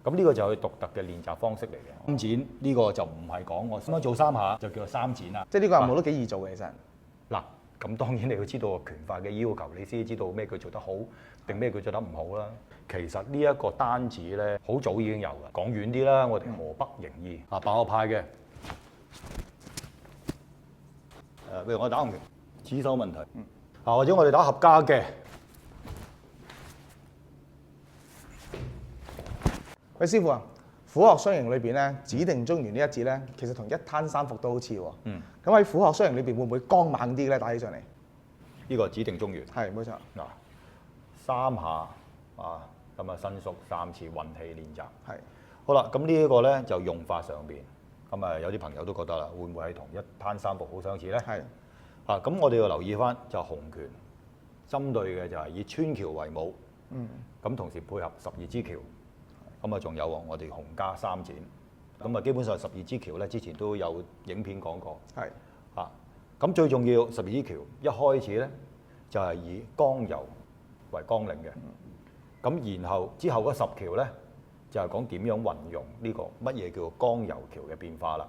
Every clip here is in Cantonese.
咁呢個就係佢獨特嘅練習方式嚟嘅。三展呢個就唔係講我咁樣做3下就叫做三展啦。即係呢個任務都幾易做嘅，其實。嗱，咁當然你要知道個拳法嘅要求，你先知道咩佢做得好，定咩佢做得唔好啦。其實呢一個單子咧，好早已經有嘅。講遠啲啦，我哋河北形意爆學派嘅，譬如我打紅拳，指手問題，或者我哋打合家嘅。喂，師傅啊，虎鶴雙形裏邊咧，指定中原呢一節咧，其實同一攤三伏都好似喎。咁喺虎鶴雙形裏邊會唔會剛猛啲咧？打起上嚟？呢個指定中原。係冇錯。嗱，3下咁啊伸縮3次運氣練習。係。好啦，咁呢一個咧就用法上邊，咁啊有啲朋友都覺得啦，會唔會係同一攤三伏好相似咧？係。咁我哋要留意翻就紅拳，針對嘅就係以穿橋為舞。咁同時配合12支橋。咁啊，仲有我哋洪家三展，咁啊基本上12支橋咧，之前都有影片講過。係。咁最重要12支橋一開始咧就係以剛柔為綱領嘅，咁然後之後嗰10橋咧就係講點樣運用呢個乜嘢叫做剛柔橋嘅變化啦。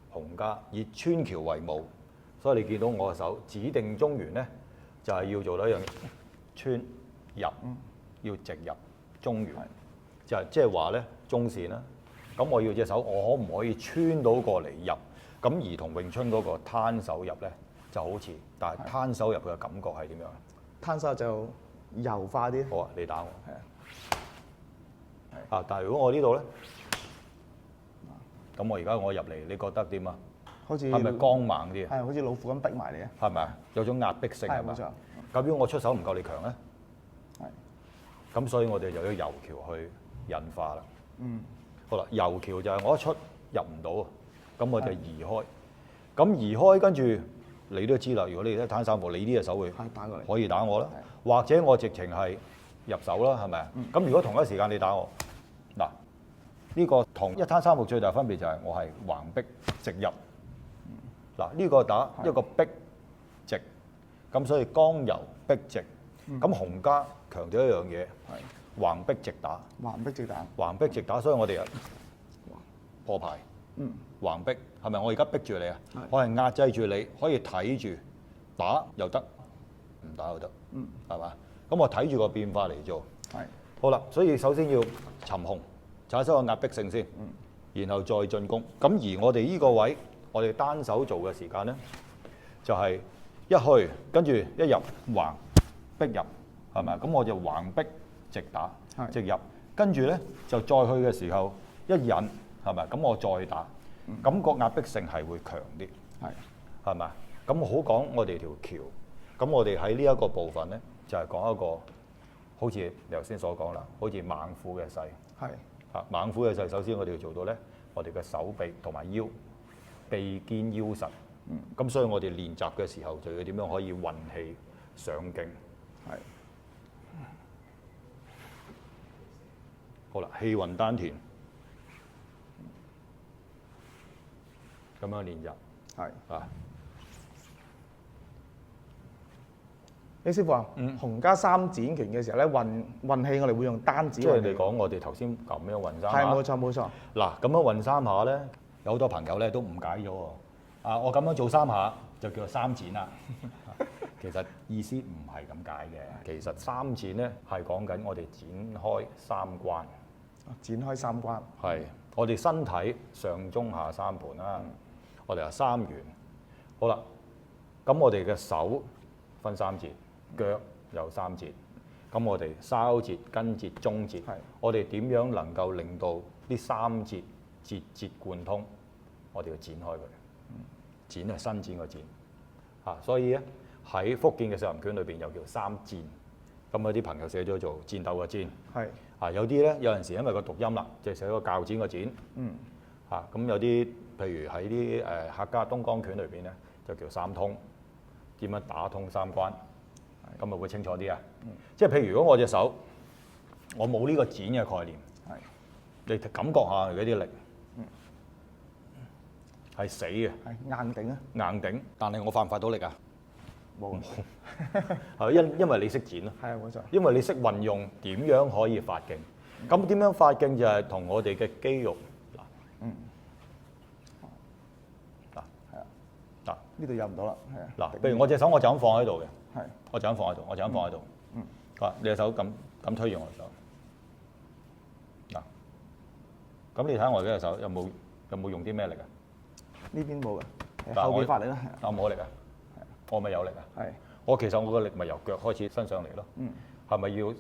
洪家以穿橋為舞，所以你見到我嘅手指定中原咧，就係要做到一樣穿入，要直入中原。就係即係話咧，中線啦。咁我要隻手，我可唔可以穿到過嚟入？咁而同詠春嗰個攤手入咧就好似，但係攤手入嘅感覺係點樣？攤手就柔化啲。好啊，你打我。係啊。但係如果我呢度咧，咁我而家我入嚟，你覺得點啊？好似係咪剛猛啲啊？係，好似老虎咁逼埋嚟啊！係咪啊？有種壓迫性係嘛？冇錯。咁如果我出手唔夠你強咧？係。咁所以我哋就要柔橋去引化啦。好啦，柔橋就係我一出入唔到啊，咁我就移開。咁移開跟住你都知啦，如果你一攤三伏，你呢隻手會打過嚟，可以打我啦，或者我直情係入手啦，係咪啊？咁如果同一時間你打我，嗱呢個同一攤三伏最大分別就係我係橫逼直入。嗱呢個打一個逼直，咁所以剛柔逼直。咁洪家強調一樣嘢，橫逼直打。橫逼直打。橫逼直打，所以我哋破牌。橫逼係咪？我而家逼住你啊！我係壓制住你，可以睇住打又得，唔打又得，係嘛？咁我睇住個變化嚟做。係。好啦，所以首先要尋紅，產生個壓迫性先，然後再進攻。咁而我哋呢個位，我哋單手做嘅時間咧，就係一去跟住一入橫逼入，係咪？咁我就橫逼直打，直入，跟住咧就再去嘅時候一引，係咪？咁我再打，咁個壓迫性係會強啲，係咪？咁好講我哋條橋，咁我哋喺呢一個部分咧，就係講一個好似你頭先所講啦，好似猛虎嘅勢，猛虎嘅勢，首先我哋要做到咧，我哋嘅手臂同埋腰臂肩腰實，咁所以我哋練習嘅時候就要點樣可以運氣上勁。好啦，氣運丹田，咁樣練習。李師傅啊，洪家三展拳嘅時候咧，運氣我哋會用單指。即係你講我哋頭先咁樣運三下。係冇錯冇錯。嗱，咁樣運三下咧，有好多朋友咧都誤解咗喎。我咁樣做3下就叫做三展啦。其實意思唔係咁解嘅。其實三展咧係講緊我哋展開三關。展開三關。係，我哋身體上中下三盤啦。我哋話三元。好啦，咁我哋嘅手分3節，腳有3節。咁我哋梢節、根節、中節，我哋點樣能夠令到呢3節節節貫通？我哋要展開佢。展係伸展個展。所以咧喺福建嘅少林拳裏邊又叫三戰。咁有啲朋友寫咗做戰鬥嘅戰。有啲咧有陣時因為個讀音啦，就寫個較剪個剪。咁有啲譬如喺啲客家東江拳裏邊咧，就叫三通。點樣打通三關？咁咪會清楚啲啊！即係譬如如果我隻手我冇呢個展嘅概念，你感覺下嗰啲力係死嘅，硬頂啊！硬頂，但係我發唔發到力啊？冇。係因為你識展咯。係啊，冇錯。因為你識運用點樣可以發勁，咁點樣發勁就係同我哋嘅肌肉嗱呢度有唔到啦，係啊。嗱，譬如我隻手我就咁放喺度嘅，係我就咁放喺度，我就咁放喺度。你隻手咁推住我隻手。嗱，咁你睇下我嘅隻手有冇用啲咩力啊？呢邊冇嘅，嗱後邊發力啦，我冇力啊，我咪有力啊。係其實我個力咪由腳開始伸上嚟咯。係咪要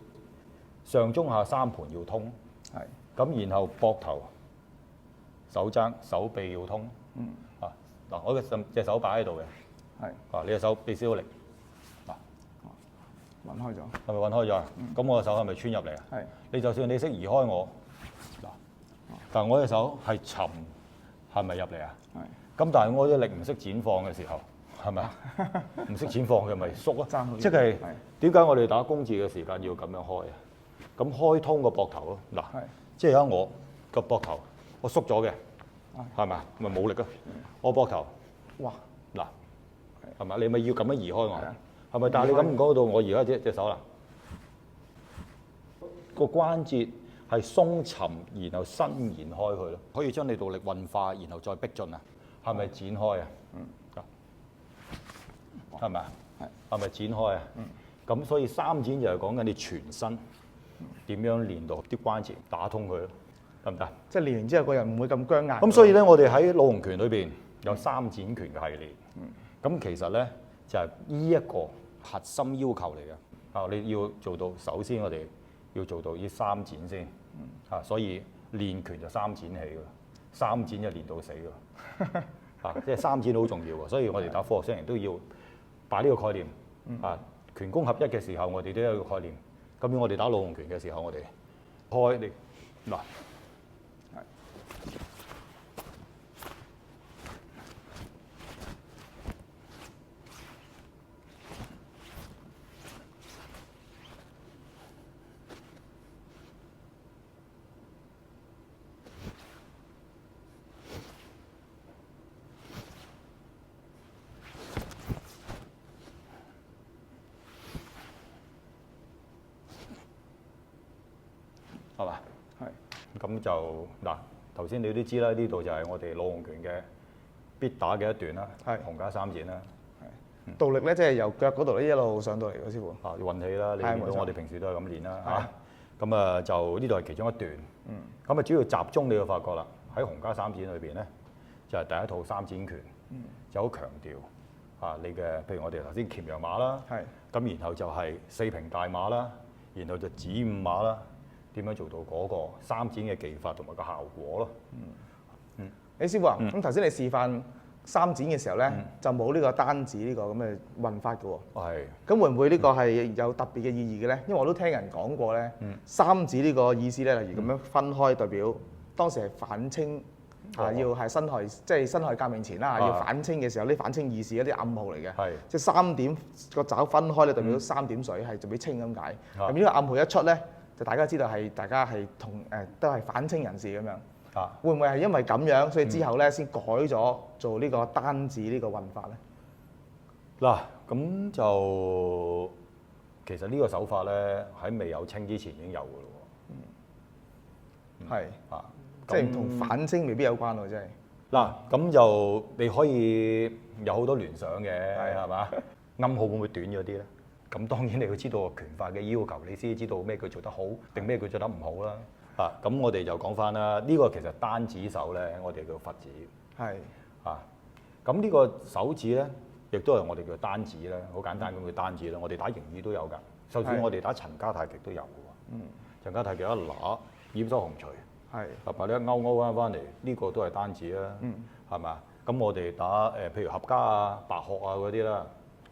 上中下三盤要通？係。咁然後膊頭、手踭、手臂要通。嗱，我隻手擺喺度嘅。係。你隻手俾少少力。揾開咗。係咪揾開咗啊？咁我隻手係咪穿入嚟啊？係。你就算你識移開我，但係我隻手係沉，係咪入嚟啊？係。咁但係我隻力唔識展放嘅時候，係咪啊？唔識展放嘅咪縮咯。即係點解我哋打公字嘅時間要咁樣開啊？咁開通個膊頭咯。嗱，即係而家我個膊頭我縮咗嘅，係咪啊？咪冇力咯。我膊頭，哇！嗱，係咪？你咪要咁樣移開我，係咪？但係你感唔覺到我而家隻手啦？個關節係鬆沉，然後伸延開佢咯，可以將你度力運化，然後再逼進啊，係咪展開啊？係咪啊？係咪展開啊？咁所以三展就係講緊你全身點樣練到啲關節打通佢咯，得唔得？即係練完之後個人唔會咁僵硬。咁所以咧，我哋喺老洪拳裏邊有三展拳嘅系列。咁其實咧就係呢一個核心要求嚟嘅。你要做到，首先我哋要做到呢三展先。所以練拳就三展起㗎，三展就練到死㗎。即係三展好重要喎，所以我哋打科學雙形都要擺呢個概念。拳功合一嘅時候，我哋都有一個概念。咁樣我哋打老洪拳嘅時候，我哋開你嗱。係嘛？係。咁就嗱，頭先你都知啦，呢度就係我哋老洪拳嘅必打嘅一段啦，洪家三展啦。係。倒力咧，即係由腳嗰度咧一路上到嚟嘅師傅。要運氣啦，你見到我哋平時都係咁練啦嚇。咁啊，就呢度係其中一段。咁啊，主要集中你會發覺啦，喺洪家三展裏邊咧，就係第一套三展拳，就好強調你嘅，譬如我哋頭先鉗羊馬啦。係。咁然後就係四平大馬啦，然後就子午馬啦。點樣做到嗰個三展嘅技法同埋個效果咯？師傅啊，咁頭先你示範三展嘅時候咧，就冇呢個單指呢個咁嘅運法嘅喎。係。咁會唔會呢個係有特別嘅意義嘅咧？因為我都聽人講過咧，三指呢個意思咧，例如咁樣分開，代表當時係反清要係辛亥，即係辛亥革命前啦，要反清嘅時候，呢反清義士一啲暗號嚟嘅。係。即係三點個爪分開咧，代表三點水係代表清咁解。咁呢個暗號一出咧，就大家知道大家係同都係反清人士咁樣。會唔會係因為咁樣，所以之後咧先改咗做呢個單指呢個運法咧？嗱，咁就其實呢個手法咧喺未有清之前已經有㗎咯喎。係即係同反清未必有關喎，真係。嗱，咁就你可以有好多聯想嘅，係嘛？暗號會唔會短咗啲咧？咁當然你要知道個拳法嘅要求，你先知道咩佢做得好，定咩佢做得唔好啦。咁我哋就講翻啦，呢個其實單指手咧，我哋叫佛指。係。咁呢個手指咧，亦都係我哋叫單指啦，好簡單咁叫單指啦。我哋打形意都有㗎，就算我哋打陳家太極都有㗎喎。陳家太極一揦掩收紅錘，係。或者一勾翻嚟，呢個都係單指啦。係嘛？咁我哋打譬如合家啊、白鶴啊嗰啲啦，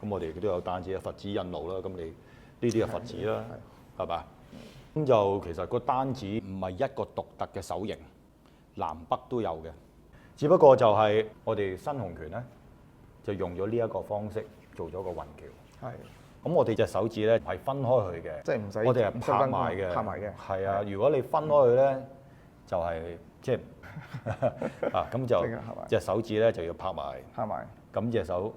咁我哋都有單指啊，佛指印路啦。咁你呢啲係佛指啦，係嘛？咁就其實個單指唔係一個獨特嘅手型，南北都有嘅。只不過就係我哋新洪拳咧，就用咗呢一個方式做咗個運橋。係。咁我哋隻手指咧係分開佢嘅，即係唔使我哋係拍埋嘅。拍埋嘅。係啊，如果你分開佢咧，就係即係咁就隻手指咧就要拍埋。拍埋。咁隻手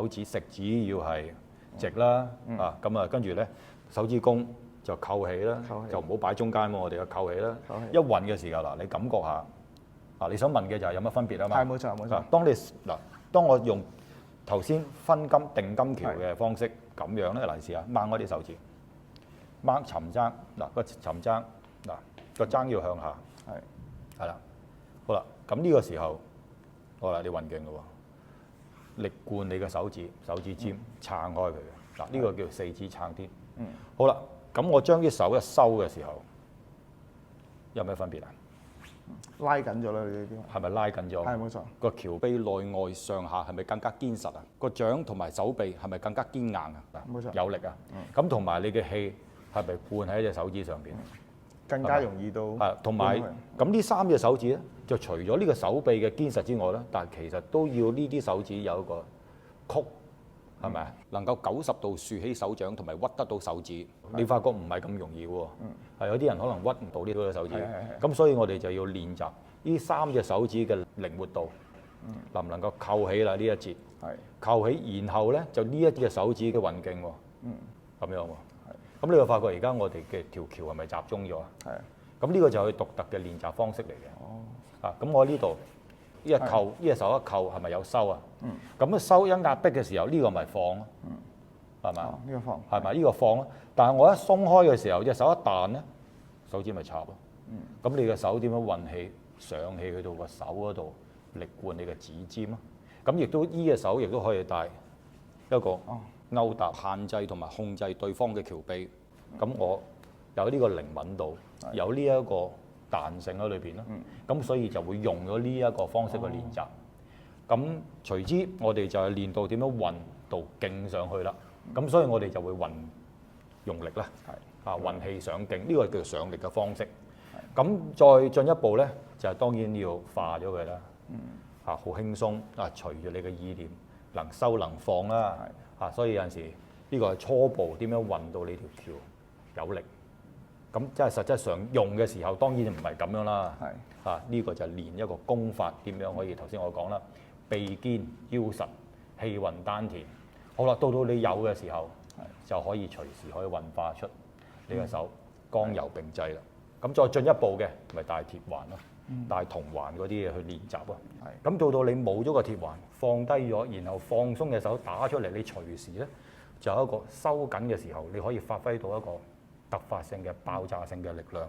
指食指要係直啦。咁啊跟住咧手指公就扣起啦，扣起就唔好擺中間喎，我哋嘅扣起啦扣起。一運嘅時候嗱，你感覺下你想問嘅就係有乜分別啊嘛？係冇錯冇錯。當我用頭先分金定金橋嘅方式咁樣咧，嚟試下掹嗰啲手指，掹沉踭個沉踭個踭要向下，係啦，好啦，咁呢個時候好啦，你運勁咯喎，力貫你嘅手指尖撐開佢嘅呢個叫四指撐天。好啦，咁我將啲手一收嘅時候，有咩分別啊？拉緊咗啦，你呢啲係咪拉緊咗？係冇錯。個橋臂內外上下係咪更加堅實啊？個掌同埋手臂係咪更加堅硬啊？冇錯，有力啊！咁同埋你嘅氣係咪灌喺隻手指上邊？更加容易到。係，同埋咁呢三隻手指咧，就除咗呢個手臂嘅堅實之外咧，但係其實都要呢啲手指有一個曲，係咪啊？能夠90度豎起手掌同埋屈得到手指，你發覺唔係咁容易喎。係有啲人可能屈唔到呢個手指，咁所以我哋就要練習呢三隻手指嘅靈活度，能唔能夠扣起啦呢一節？扣起，然後咧就呢一隻手指嘅運勁喎，咁樣喎。咁你會發覺而家我哋嘅條橋係咪集中咗啊？咁呢個就係佢獨特嘅練習方式嚟嘅。咁我呢度呢隻扣，呢隻手一扣係咪有收啊？咁一收一壓迫嘅時候，呢個咪放咯，係咪？呢個放係咪？呢個放咯。但係我一鬆開嘅時候，隻手一彈咧，手指咪插咯。咁你嘅手點樣運氣上氣去到個手嗰度，力貫你嘅指尖咯。咁亦都呢隻手亦都可以帶一個勾搭、限制同埋控制對方嘅橋臂。咁我有呢個靈敏度，有呢一個彈性喺裏邊咯。咁所以就會用咗呢一個方式去練習。咁隨之我哋就係練到點樣運到勁上去啦。咁所以我哋就會用力啦，運氣上勁，呢個叫做上力嘅方式。咁再進一步咧，就係當然要化咗佢啦。好輕鬆隨住你嘅意念，能收能放啦。所以有陣時呢個係初步點樣運到你條橋有力。咁即係實質上用嘅時候，當然唔係咁樣啦。呢個就係練一個功法，點樣可以頭先我講啦，臂堅腰實，氣運丹田。好啦，到你有嘅時候，就可以隨時可以運化出你嘅手，剛柔並濟啦。咁再進一步嘅，咪帶鐵環咯，帶銅環嗰啲嘢去練習咯。咁到你冇咗個鐵環，放低咗，然後放鬆嘅手打出嚟，你隨時咧就有一個收緊嘅時候，你可以發揮到一個突發性嘅爆炸性嘅力量。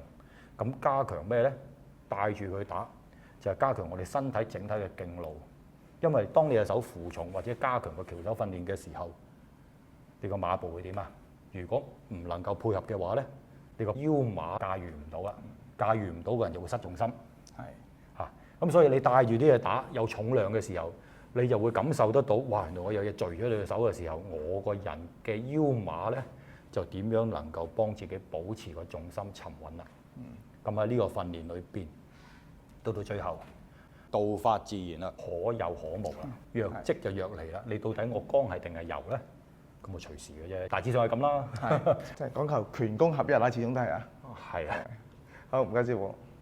咁加強咩咧？帶住佢打，就係加強我哋身體整體嘅勁路。因為當你嘅手負重或者加強個橋手訓練嘅時候，你個馬步會點啊？如果唔能夠配合嘅話咧，你個腰馬駕馭唔到啊，駕馭唔到嘅人就會失重心。咁所以你帶住啲嘢打有重量嘅時候，你就會感受得到，哇！原來我有嘢墜咗你嘅手嘅時候，我個人嘅腰馬咧就點樣能夠幫自己保持個重心沉穩啦。咁喺呢個訓練裏邊，到最後。道法自然啦，可有可無啦，若即就若離啦。你到底我剛係定係柔咧？咁我隨時嘅啫，大致上係咁啦。即係講求權功合一啦，始終都係啊。係啊。好，唔該師傅。